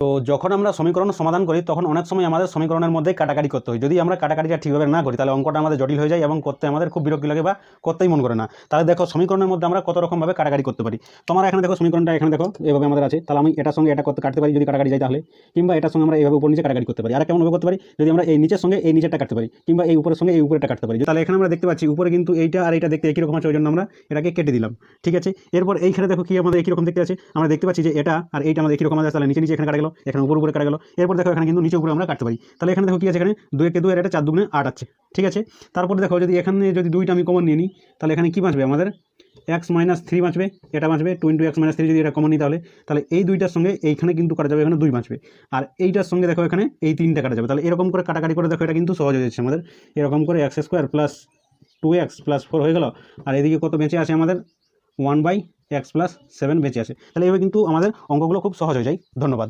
তো যখন আমরা সমীকরণ সমাধান করি তখন অনেক সময় আমাদের সমীকরণের মধ্যে কাটাকাটি করতে হয়। যদি আমরা কাটাকাটিটা ঠিকভাবে না করি তাহলে অঙ্কটা আমাদের জটিল হয়ে যায় এবং করতে আমাদের খুব বিরক্তি লাগে বা করতেই মন করে না। তাহলে দেখো সমীকরণের মধ্যে আমরা কত রকমভাবে কাটাকাটি করতে পারি। তোমার এখানে দেখো সমীকরণটা এখানে দেখো এভাবে আমাদের আছে, তাহলে আমি এটার সঙ্গে এটা করতে কাটতে পারি যদি কাটাকাটি যায় তাহলে, কিংবা এটার সঙ্গে আমরা এইভাবে উপর নিচে কাটাকাটি করতে পারি। আর কেমনভাবে করতে পারি, যদি আমরা এই নিচের সঙ্গে এই নিচেরটা কাটতে পারি, কিংবা এই উপরের সঙ্গে এই উপরেরটা কাটতে পারি। তাহলে এখানে আমরা দেখতে পাচ্ছি উপরে কিন্তু এইটা আর এইটা দেখতে একই রকম আছে, ওই জন্য আমরা এটাকে কেটে দিলাম। ঠিক আছে, এরপর এইখানে দেখো কি আমাদের একই রকম দেখতে আছে, আমরা দেখতে পাচ্ছি যে এটা আর এইটা আমাদের একই রকম আছে, তাহলে নিচে নিচে এখানে কাটা গেল, এখানে উপর উপরে কাটা গেল। এরপর দেখো এখানে কিন্তু নিচে উপরে আমরা কাটতে পারি। তাহলে এখানে দেখো কি আছে, এখানে 2 × 2 এটা 4 × 2 = 8 আছে। ঠিক আছে, তারপর দেখো যদি এখানে যদি 2টা আমি কমন নিয়ে নিই তাহলে এখানে কি বাঁচবে আমাদের, x - 3 বাঁচবে, এটা বাঁচবে 2 × x - 3 যদি এটা কমন নিই তাহলে এই দুইটার সঙ্গে এইখানে কিন্তু কাটা যাবে, এখানে 2 বাঁচবে। আর এইটার সঙ্গে দেখো এখানে এই 3টা কাটা যাবে। তাহলে এরকম করে কাটাকাটি করে দেখো এটা কিন্তু সহজ হয়ে যাচ্ছে আমাদের। এরকম করে x² + 2x + 4 হয়ে গেল। আর এদিকে কত বেঁচে আছে আমাদের, 1/x + 7 বেঁচে আছে। তাহলে এইভাবে কিন্তু আমাদের অঙ্কগুলো খুব সহজ হয়ে যায়। ধন্যবাদ।